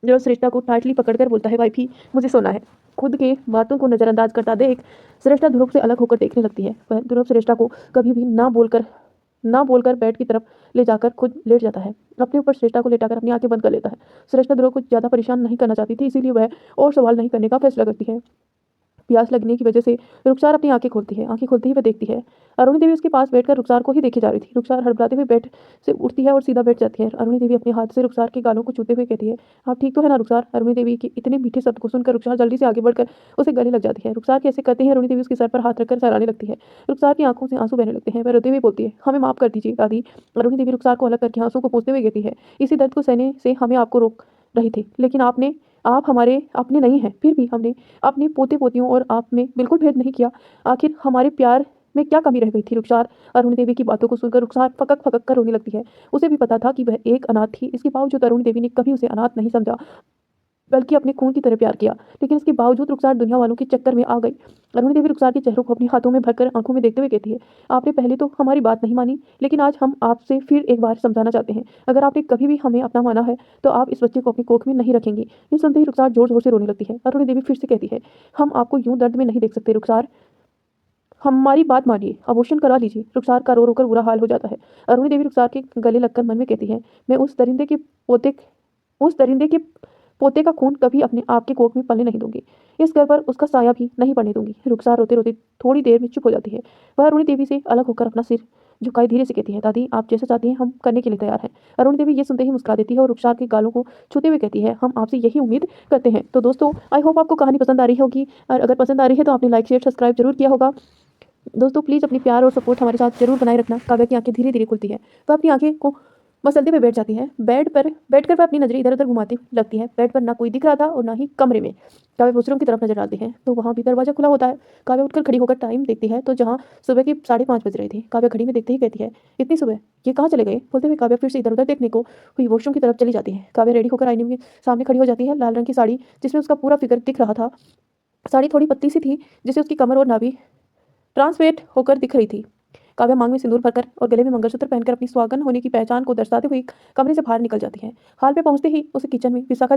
ध्रुव श्रेष्ठा को टाइटली पकड़कर बोलता है, वाइफी मुझे सोना है। खुद के बातों को नजरअंदाज करता देख श्रेष्ठा ध्रुव से अलग होकर देखने लगती है। वह ध्रुव श्रेष्ठा को कभी भी ना बोलकर बेड की तरफ ले जाकर खुद लेट जाता है। अपने ऊपर श्रेष्ठा को लेटाकर अपनी आंखें बंद कर लेता है। श्रेष्ठा ध्रुव को ज्यादा परेशान नहीं करना चाहती थी, इसीलिए वह और सवाल नहीं करने का फैसला करती है। प्यास लगने की वजह से रुखसार अपनी आंखें खोलती है। आंखें खोलते ही वह देखती है अरुणी देवी उसके पास बैठकर रुखसार को ही देखे जा रही थी। रुखसार हड़बड़ाते हुए बेड से उठती है और सीधा बैठ जाती है। अरुणी देवी अपने हाथ से रुखसार के गालों को छूते हुए कहती है, आप ठीक तो है ना रुखसार? अरुणी देवी के इतने मीठे शब्द को सुनकर रुखसार जल्दी से आगे बढ़कर उसे गले लग जाती है। रुखसार कैसे करते हैं अरुणी देवी उसके सर पर हाथ रखकर सहलाने लगती है। रुखसार की आंखों से आंसू बहने लगते हैं। वह रोते हुए बोलती है, हमें माफ कर दीजिए दादी। अरुणी देवी रुखसार को अलग करके आंसू को पोंछते हुए कहती है, इसी दर्द को सहने से हमें आपको रोक रही थी, लेकिन आप हमारे अपने नहीं हैं। फिर भी हमने अपने पोते पोतियों और आप में बिल्कुल भेद नहीं किया। आखिर हमारे प्यार में क्या कमी रह गई थी रुखसार? अरुणी देवी की बातों को सुनकर रुखसार फकक फकक कर रोने लगती है। उसे भी पता था कि वह एक अनाथ थी। इसके बावजूद अरुणी देवी ने कभी उसे अनाथ नहीं समझा, बल्कि अपने खून की तरह प्यार किया। लेकिन इसके बावजूद रुखसार दुनिया वालों के चक्कर में आ गई। अरुणी देवी रुखसार के चेहरों को अपने हाथों में भरकर आंखों में देखते हुए कहती है, आपने पहले तो हमारी बात नहीं मानी, लेकिन आज हम आपसे फिर एक बार समझाना चाहते हैं। अगर आपने कभी भी हमें अपना माना है तो आप इस बच्चे को अपनी कोख में नहीं रखेंगी। ये सुनते ही रुखसार जोर जोर से रोने लगती है। अरुणी देवी फिर से कहती है, हम आपको यूं दर्द में नहीं देख सकते रुखसार, हमारी बात मानिए, अबॉर्शन करा लीजिए। रुखसार का रो रोकर बुरा हाल हो जाता है। अरुणी देवी रुखसार के गले लगकर मन में कहती है, मैं उस दरिंदे के पोते का खून कभी अपने आपके कोख में पलने नहीं दूंगी। इस घर पर उसका साया भी नहीं पड़ने दूंगी। रुखसार रोते रोते थोड़ी देर में चुप हो जाती है। वह अरुणी देवी से अलग होकर अपना सिर झुकाए धीरे से कहती है, दादी आप जैसा चाहती हैं हम करने के लिए तैयार हैं। अरुणी देवी ये सुनते ही मुस्कुरा देती है और रुखसार के गालों को छूते हुए कहती है, हम आपसे यही उम्मीद करते हैं। तो दोस्तों, आई होप आपको कहानी पसंद आ रही होगी, और अगर पसंद आ रही है तो आपने लाइक शेयर सब्सक्राइब जरूर किया होगा। दोस्तों प्लीज़ अपनी प्यार और सपोर्ट हमारे साथ जरूर बनाए रखना। काव्या की आंखें धीरे धीरे खुलती है। वह अपनी आंखें को मसलते हुए बैठ जाती है। बेड पर बैठकर वह अपनी नजरें इधर उधर घुमाती लगती है। बेड पर ना कोई दिख रहा था और ना ही कमरे में। काव्या वॉशरूम की तरफ नजर डालती है तो वहाँ भी दरवाजा खुला होता है। काव्या उठकर खड़ी होकर टाइम देखती है तो जहाँ सुबह के 5:30 बज रहे थे। काव्या घड़ी में देखते ही कहती है, इतनी सुबह ये कहाँ चले गए? बोलते हुए काव्या फिर से इधर उधर देखने को हुई वॉशरूम की तरफ चली जाती है। काव्या रेडी होकर आईने के सामने खड़ी हो जाती है। लाल रंग की साड़ी जिसमें उसका पूरा फिगर दिख रहा था। साड़ी थोड़ी पतली सी थी जिससे उसकी कमर और नाभि ट्रांसपेरेंट होकर दिख रही थी। काव्या मांग में सिंदूर भरकर और गले में मंगलसूत्र पहनकर अपनी सुहागन होने की पहचान को दर्शाते हुए कमरे से बाहर निकल जाती है। हॉल पे पहुंचते ही उसे किचन में विशाखा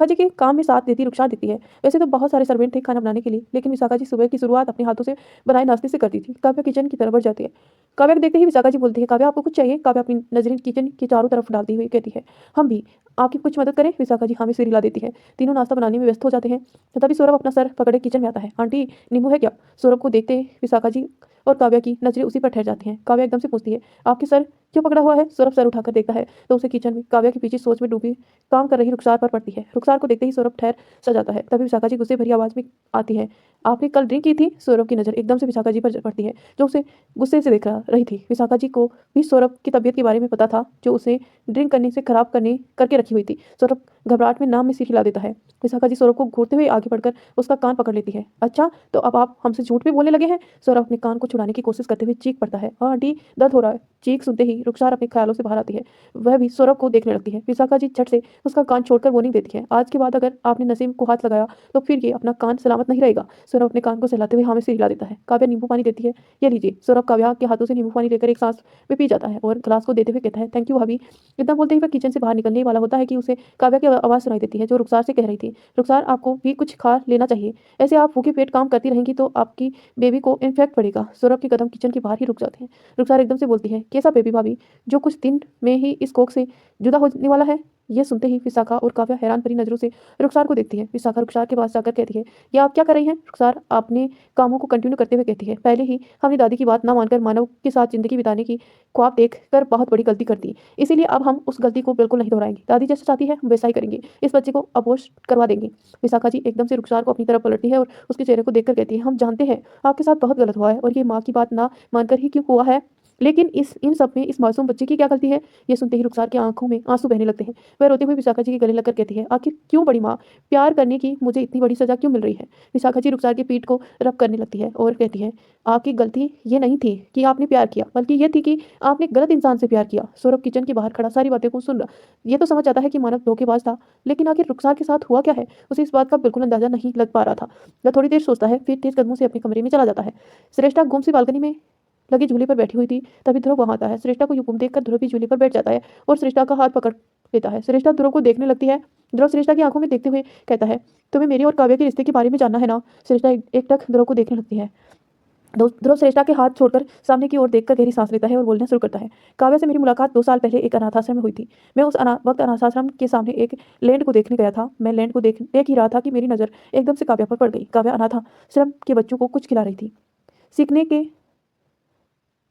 जी के काम में साथ देती रुखसार दिखती है। वैसे तो बहुत सारे सर्वेंट थे खाना बनाने के लिए, लेकिन विशाखा जी सुबह की शुरुआत अपने हाथों से बनाए नाश्ते से करती थी। काव्या किचन की तरफ बढ़ जाती है। काव्या को देखते ही विशाखा जी बोलती है, काव्या आपको कुछ चाहिए? काव्या अपनी नजरें किचन के चारों तरफ डालती हुई कहती है, हम भी आपकी कुछ मदद करें? विशाखा जी हमें सिर हिला देती है। तीनों नाश्ता बनाने में व्यस्त हो जाते हैं। तभी सौरभ अपना सर पकड़े किचन में आता है। आंटी नींबू है क्या? सौरभ को देखते ही विशाखा जी और काव्या की नजरें उसी पर ठहर जाती हैं। काव्या एकदम से पूछती है, आपके सर क्यों पकड़ा हुआ है? सौरभ सर उठाकर देखता है तो उसे किचन में काव्या के पीछे सोच में डूबी काम कर रही रुखसार पर पड़ती है। रुखसार को देखते ही सौरभ ठहर सा जाता है। तभी विशाखा जी गुस्से भरी आवाज में आती है, आपने कल ड्रिंक की थी? सौरभ की नजर एकदम से विशाखा जी पर पड़ती है जो उसे गुस्से से देख रही थी। विशाखा जी को भी सौरभ की तबीयत के बारे में पता था जो उसे ड्रिंक करने से खराब करने करके रखी हुई थी। सौरभ घबराहट में नाम में सिर हिला देता है। विशाखा जी सौरभ को घूरते हुए आगे बढ़कर उसका कान पकड़ लेती है। अच्छा तो अब आप हमसे झूठ भी बोलने लगे हैं? सौरभ अपने कान को छुड़ाने की कोशिश करते हुए चीख पड़ता है, हाँ आंटी दर्द हो रहा है। चीख सुनते ही रुखसार अपने ख्यालों से बाहर आती है। वह भी सौरभ को देखने लगती है। विशाखा जी झट से उसका कान छोड़कर वार्निंग देती है, आज के बाद अगर आपने नसीम को हाथ लगाया तो फिर ये अपना कान सलामत नहीं रहेगा। सौरभ अपने कान को सहलाते हुए हाँ में सिर हिला देता है। काव्या नींबू पानी देती है, ये लीजिए। सौरभ काव्या के हाथों से नींबू पानी लेकर एक सांस में पी जाता है और ग्लास को देते हुए कहता है, थैंक यू भाभी। इतना बोलते ही वह किचन से बाहर निकलने वाला होता है कि उसे काव्या की आवाज़ सुनाई देती है जो रुखसार से कह रही थी, रुखसार आपको भी कुछ खा लेना चाहिए, ऐसे आप भूखे पेट काम करती रहेंगी तो आपकी बेबी को इन्फेक्ट पड़ेगा। सौरभ के कदम किचन के बाहर ही रुक जाते हैं। रुखसार एकदम से बोलती है, कैसा बेबी भाभी, जो कुछ दिन में ही इस कोख से जुदा होने वाला है? यह सुनते ही विशाखा और काव्या हैरान भरी नजरों से रुखसार को देखती है। विशाखा रुखसार के पास जाकर कहती है, ये आप क्या कर रही हैं? रुखसार अपने कामों को कंटिन्यू करते हुए कहती है, पहले ही हमने दादी की बात ना मानकर मानव के साथ जिंदगी बिताने की ख्वाब देख कर बहुत बड़ी गलती कर दी, इसीलिए अब हम उस गलती को बिल्कुल नहीं दोहराएंगे। दादी जैसा चाहती है हम वैसा ही करेंगे, इस बच्चे को अबॉर्शन करवा देंगे। विशाखा जी एकदम से रुखसार को अपनी तरफ पलटती है और उसके चेहरे को देखकर कहती है, हम जानते हैं आपके साथ बहुत गलत हुआ है और ये माँ की बात ना मानकर ही क्यों हुआ है, लेकिन इन सब में इस मासूम बच्चे की क्या गलती है? ये सुनते ही रुखसार की आंखों में आंसू बहने लगते हैं। वह रोते हुए विशाखा जी के गले लगकर कहती है, आखिर क्यों बड़ी माँ, प्यार करने की मुझे इतनी बड़ी सजा क्यों मिल रही है? विशाखा जी रुखसार की पीठ को रब करने लगती है और कहती है, आपकी गलती ये नहीं थी कि आपने प्यार किया, बल्कि ये थी कि आपने गलत इंसान से प्यार किया। सौरभ किचन के बाहर खड़ा सारी बातें को सुन रहा, ये तो समझ जाता है कि मानव धोखेबाज था, लेकिन आखिर रुखसार के साथ हुआ क्या है उसे इस बात का बिल्कुल अंदाजा नहीं लग पा रहा था। वह थोड़ी देर सोचता है, फिर तेज कदमों से अपने कमरे में चला जाता है। श्रेष्ठा गुम सी बालकनी में लगी झूले पर बैठी हुई थी। तभी ध्रुव वहां आता है। श्रेष्ठा को यूं देखकर ध्रुव भी झूले पर बैठ जाता है और श्रेष्ठा का हाथ पकड़ लेता है। श्रेष्ठा ध्रुव को देखने लगती है। ध्रुव श्रेष्ठा की आंखों में देखते हुए कहता है, तुम्हें मेरी और काव्या के रिश्ते के बारे में जानना है ना? श्रेष्ठा एकटक ध्रुव को देखने लगती है। ध्रुव श्रेष्ठा के हाथ छोड़कर सामने की ओर देखकर गहरी सांस लेता है और बोलना शुरू करता है। काव्या से मेरी मुलाकात 2 साल पहले एक अनाथाश्रम में हुई थी। मैं उस वक्त अनाथाश्रम के सामने एक लैंड को देखने गया था। मैं लैंड को देख ही रहा था कि मेरी नज़र एकदम से काव्या पर पड़ गई। काव्या अनाथाश्रम के बच्चों को कुछ खिला रही थी।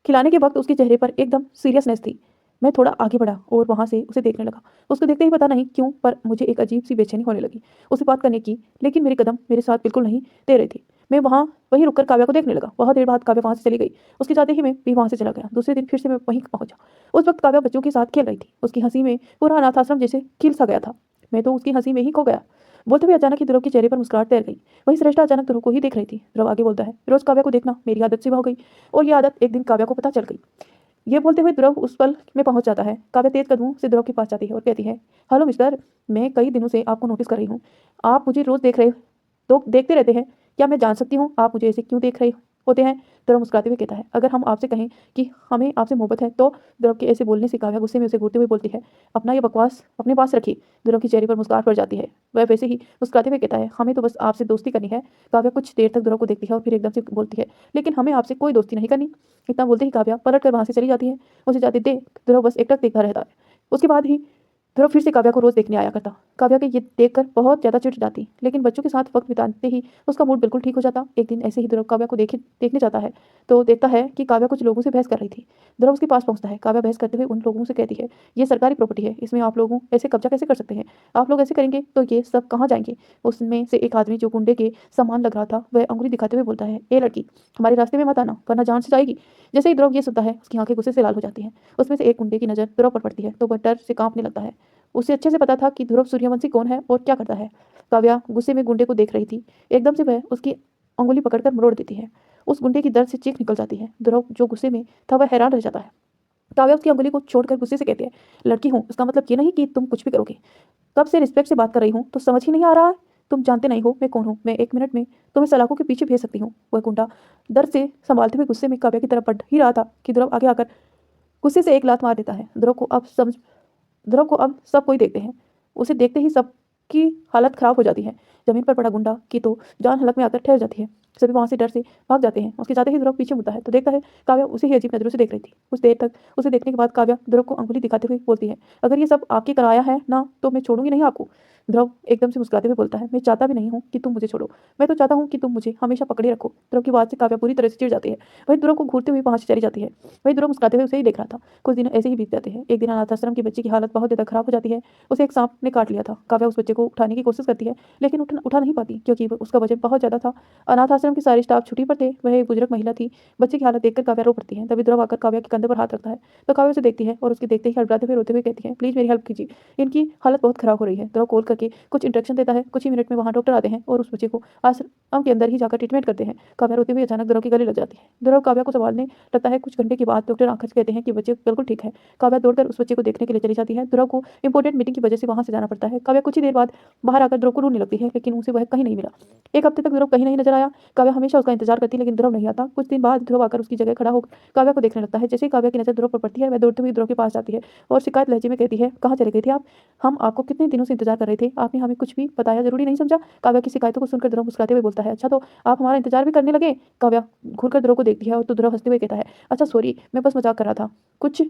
खिलाने के वक्त उसके चेहरे पर एकदम सीरियसनेस थी। मैं थोड़ा आगे बढ़ा और वहाँ से उसे देखने लगा। उसको देखते ही पता नहीं क्यों पर मुझे एक अजीब सी बेचैनी होने लगी उससे बात करने की, लेकिन मेरे कदम मेरे साथ बिल्कुल नहीं दे रहे थे। मैं वहीं रुककर काव्या को देखने लगा। बहुत देर बाद काव्या वहाँ से चली गई। उसके जाते ही मैं भी वहाँ से चला गया। दूसरे दिन फिर से मैं वहीं पहुंचा। उस वक्त काव्या बच्चों के साथ खेल रही थी। उसकी हंसी में पूरा अनाथाश्रम जैसे खिल सा गया था। मैं तो उसकी हंसी में ही खो गया। बोलते हुए अचानक ही ध्रुव के चेहरे पर मुस्कुराहट तैर गई। वही श्रेष्ठा अचानक ध्रुव को ही देख रही थी। ध्रुव आगे बोलता है, रोज काव्या को देखना मेरी आदत सी हो गई और ये आदत एक दिन काव्या को पता चल गई। ये बोलते हुए ध्रुव उस पल में पहुंच जाता है। काव्या तेज कदमों से ध्रुव के पास जाती है और कहती है, हेलो मिस्टर, मैं कई दिनों से आपको नोटिस कर रही हूँ। आप मुझे रोज देखते रहते हैं। क्या मैं जान सकती हूँ आप मुझे ऐसे क्यों देख रहे होते हैं? ध्रुव मुस्कुराते हुए कहता है, अगर हम आपसे कहें कि हमें आपसे मोहब्बत है तो? ध्रुव के ऐसे बोलने से काव्या गुस्से में उसे घूरते हुए बोलती है, अपना ये बकवास अपने पास रखिए। ध्रुव के चेहरे पर मुस्कुराहट पड़ जाती है। वह वैसे ही मुस्कुराते हुए कहता है, हमें तो बस आपसे दोस्ती करनी है। काव्या कुछ देर तक ध्रुव को देखती है और फिर एकदम से बोलती है, लेकिन हमें आपसे कोई दोस्ती नहीं करनी। इतना बोलते ही काव्या पलट कर वहां से चली जाती है। उसे जाते देख ध्रुव बस एकटक देखता रहता है। उसके बाद ही ध्रुव फिर से काव्या को रोज देखने आया करता। काव्या के ये देखकर बहुत ज्यादा चिढ़ जाती, लेकिन बच्चों के साथ वक्त बिताते ही उसका मूड बिल्कुल ठीक हो जाता। एक दिन ऐसे ही ध्रुव काव्या को देखने जाता है तो देखता है कि काव्या कुछ लोगों से बहस कर रही थी। ध्रुव उसके पास पहुंचता है। काव्या बहस करते हुए उन लोगों से कहती है, ये सरकारी प्रॉपर्टी है, इसमें आप लोगों ऐसे कब्जा कैसे कर सकते हैं? आप लोग ऐसे करेंगे तो ये सब कहाँ जाएंगे? उसमें से एक आदमी जो गुंडे के सामान लग रहा था वह अंगुली दिखाते हुए बोलता है, ए लड़की, हमारे रास्ते में मत आना वरना जान से जाएगी। जैसे ही ध्रुव ये सुनता है उसकी आंखें गुस्से से लाल हो जाती हैं। उसमें से एक गुंडे की नजर ध्रुव पर पड़ती है तो वह डर से कांपने लगता है। उसे अच्छे से पता था कि ध्रुव सूर्यवंशी कौन है और क्या करता है। काव्या गुस्से में गुंडे को देख रही थी। एकदम से वह उसकी अंगुली पकड़कर मरोड़ देती है। उस गुंडे की दर्द से चीख निकल जाती है। ध्रुव जो गुस्से में था वह हैरान रह जाता है। काव्या उसकी अंगुली को छोड़कर गुस्से से कहती है, लड़की हूँ इसका मतलब ये नहीं कि तुम कुछ भी करोगे। कब से रिस्पेक्ट से बात कर रही हूँ तो समझ ही नहीं आ रहा है? तुम जानते नहीं हो मैं कौन हूँ? मैं 1 मिनट में तुम्हें सलाखों के पीछे भेज सकती हूँ। वह गुंडा दर्द से संभालते हुए गुस्से में काव्या की तरफ बढ़ ही रहा था कि ध्रुव आगे आकर गुस्से से एक लात मार देता है। ध्रुव को अब सब कोई देखते हैं। उसे देखते ही सबकी हालत खराब हो जाती है। जमीन पर पड़ा गुंडा की तो जान हलक में आकर ठहर जाती है। सभी वहां से डर से भाग जाते हैं। उसके जाते ही ध्रुव पीछे मुड़ता है तो देखता है काव्या उसे ही अजीब नजरों से देख रही थी। कुछ देर तक उसे देखने के बाद काव्या ध्रुव को अंगुली दिखाते हुए बोलती है, अगर ये सब आपके कराया है ना तो मैं छोड़ूंगी नहीं आपको। ध्रुव एकदम से मुस्कुराते हुए बोलता है, मैं चाहता भी नहीं हूँ कि तुम मुझे छोड़ो, मैं तो चाहता हूँ कि तुम मुझे हमेशा पकड़े रखो। ध्रुव की बात से काव्या पूरी तरह से चिढ़ जाती है। वही ध्रुव को घूरते हुए वहां से चली जाती है। वही ध्रुव मुस्कुराते हुए उसे ही देख रहा था। कुछ दिन ऐसे ही बीत जाते हैं। एक दिन अनाथ आश्रम की बच्ची की हालत बहुत ज़्यादा खराब हो जाती है। उसे एक सांप ने काट लिया था। काव्या उस बच्चे को उठाने की कोशिश करती है लेकिन उठा नहीं पाती क्योंकि उसका वजन बहुत ज़्यादा था। अनाथ आश्रम के सारे स्टाफ छुट्टी पर थे। वह एक बुजुर्ग महिला थी। बच्चे की हालत देखकर काव्या रो पड़ती है। तभी ध्रुव आकर काव्या के कंधे पर हाथ रखता है तो काव्या उसे देखती है और उसके देखते ही हड़बड़ाते हुए रोते हुए कहती है, प्लीज़ मेरी हेल्प कीजिए, इनकी हालत बहुत खराब हो रही है। ध्रुव कॉल करके कुछ इंस्ट्रक्शन देता है। कुछ ही मिनट में वहाँ डॉक्टर आते हैं और उस बच्चे को आश्रम के अंदर ही जाकर ट्रीटमेंट करते हैं। काव्या रोते हुए अचानक ध्रुव के गले लग जाती है। ध्रुव काव्या को संभालने लगता है। कुछ घंटे के बाद डॉक्टर आकर कहते हैं कि बच्चे बिल्कुल ठीक है। काव्या दौड़कर उस बच्चे को देखने के लिए चली जाती है। ध्रुव को इंपॉर्टेंट मीटिंग की वजह से वहां से जाना पड़ता है। काव्या कुछ ही देर बाद बाहर आकर ध्रुव को ढूंढने लगती है लेकिन उसे वह कहीं नहीं मिला। 1 हफ्ते तक ध्रुव कहीं नहीं नजर आया। काव्या हमेशा उसका इंतजार करती लेकिन ध्रुव नहीं आता। कुछ दिन बाद ध्रुव आकर उसकी जगह खड़ा होकर काव्या को देखने लगता है। जैसे ही काव्या की नजर ध्रुव पर पड़ती है वह दौड़ती हुई ध्रुव के पास जाती है और शिकायत लहजे में कहती है, कहाँ चले गए थे आप? हम आपको कितने दिनों से इंतजार कर रहे थे, आपने हमें कुछ भी बताया जरूरी नहीं समझा। काव्या की शिकायतों को सुनकर ध्रुव मुस्कुराते हुए बोलता है, अच्छा तो आप हमारा इंतजार भी करने लगे? काव्या घूरकर ध्रुव को देखती है और तो ध्रुव हंसते हुए कहता है, अच्छा सॉरी, मैं बस मजाक कर रहा था, कुछ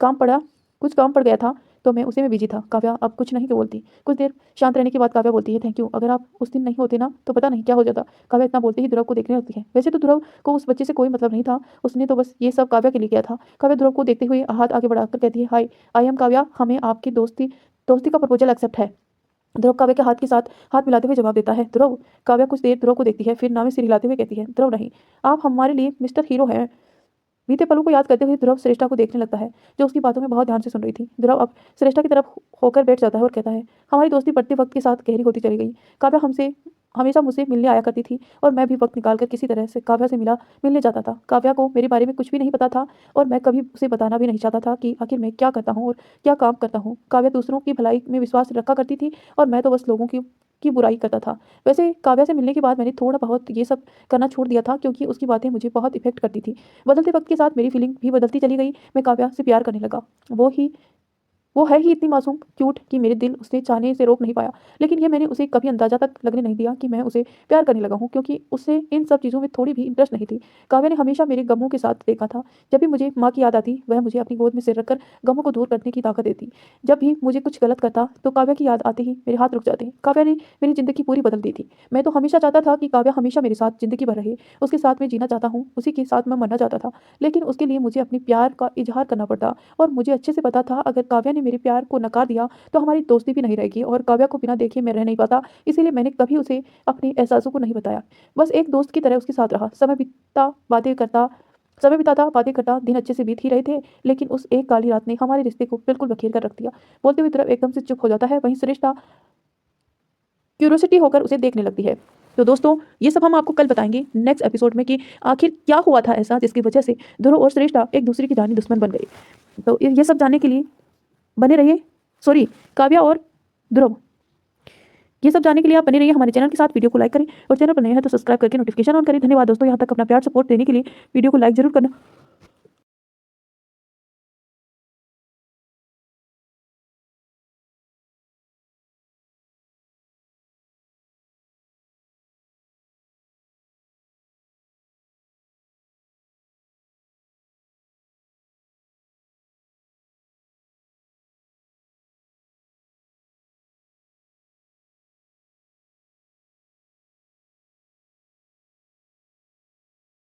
काम पड़ा कुछ काम पड़ गया था तो मैं उसी में बिजी था। काव्या अब कुछ नहीं बोलती। कुछ देर शांत रहने के बाद काव्या बोलती है, थैंक यू, अगर आप उस दिन नहीं होते ना तो पता नहीं क्या हो जाता। काव्या इतना बोलते ही ध्रुव को देखने लगती है। वैसे तो ध्रुव को उस बच्चे से कोई मतलब नहीं था, उसने तो बस ये सब काव्या के लिए किया था। काव्या ध्रुव को देखते हुए हाथ आगे बढ़ाकर कहती है, हाय, आई एम काव्या, हमें आपकी दोस्ती का प्रपोजल एक्सेप्ट है। ध्रुव काव्या के हाथ के साथ हाथ मिलाते हुए जवाब देता है। ध्रुव काव्या कुछ देर ध्रुव को देखती है फिर नामे सिर हिलाते हुए कहती है, ध्रुव नहीं, आप हमारे लिए मिस्टर हीरो हैं। बीते पलों को याद करते हुए ध्रुव श्रेष्ठा को देखने लगता है जो उसकी बातों में बहुत ध्यान से सुन रही थी। ध्रुव अब श्रेष्ठा की तरफ होकर बैठ जाता है और कहता है, हमारी दोस्ती बढ़ते वक्त के साथ गहरी होती चली गई। काव्या हमेशा मुझसे मिलने आया करती थी और मैं भी वक्त निकालकर किसी तरह से काव्या से मिलने जाता था। काव्या को मेरे बारे में कुछ भी नहीं पता था और मैं कभी उसे बताना भी नहीं चाहता था कि आखिर मैं क्या करता हूँ और क्या काम करता हूँ। काव्या दूसरों की भलाई में विश्वास रखा करती थी और मैं तो बस लोगों की बुराई करता था। वैसे काव्या से मिलने के बाद मैंने थोड़ा बहुत ये सब करना छोड़ दिया था क्योंकि उसकी बातें मुझे बहुत इफेक्ट करती थी। बदलते वक्त के साथ मेरी फीलिंग भी बदलती चली गई। मैं काव्या से प्यार करने लगा। वो है ही इतनी मासूम क्यूट कि मेरे दिल उसे चाहने से रोक नहीं पाया। लेकिन ये मैंने उसे कभी अंदाजा तक लगने नहीं दिया कि मैं उसे प्यार करने लगा हूँ, क्योंकि उसे इन सब चीज़ों में थोड़ी भी इंटरेस्ट नहीं थी। काव्या ने हमेशा मेरे गमों के साथ देखा था। जब भी मुझे माँ की याद आती, वह मुझे अपनी गोद में सिर रखकर गमों को दूर करने की ताकत देती। जब भी मुझे कुछ गलत करता तो काव्या की याद आते ही मेरे हाथ रुक जाते। काव्या ने मेरी ज़िंदगी पूरी बदल दी थी। मैं तो हमेशा चाहता था कि काव्या हमेशा मेरे साथ ज़िंदगी भर रहे। उसके साथ मैं जीना चाहता हूँ, उसी के साथ मैं मरना चाहता था। लेकिन उसके लिए मुझे अपने प्यार का इज़हार करना पड़ता, और मुझे अच्छे से पता था अगर काव्या ने मेरे प्यार को नकार दिया तो हमारी दोस्ती भी नहीं रहेगी, और काव्या को बिना देखे मैं रह नहीं पाता। इसीलिए मैंने कभी उसे अपने एहसासों को नहीं बताया। बस एक दोस्त की तरह उसके साथ रहा। समय बिताता, बातें करता, दिन अच्छे से बीत ही रहे थे। लेकिन उस एक काली रात ने हमारे रिश्ते को बिल्कुल बखेर कर रख दिया। बोलते हुए तरफ एकदम से चुप हो जाता है, वहीं सरिश्ता क्यूरोसिटी होकर उसे देखने लगती है। तो दोस्तों, ये सब हम आपको कल बताएंगे नेक्स्ट एपिसोड में कि आखिर क्या हुआ था ऐसा जिसकी वजह से ध्रुव और श्रेष्ठा एक दूसरे की जानी दुश्मन बन गए। तो ये सब जानने के लिए बने रहिए। सॉरी, काव्या और ध्रुव, ये सब जानने के लिए आप बने रहिए हमारे चैनल के साथ। वीडियो को लाइक करें, और चैनल पर नए हैं तो सब्सक्राइब करके नोटिफिकेशन ऑन करें। धन्यवाद दोस्तों, यहाँ तक अपना प्यार सपोर्ट देने के लिए। वीडियो को लाइक जरूर करना।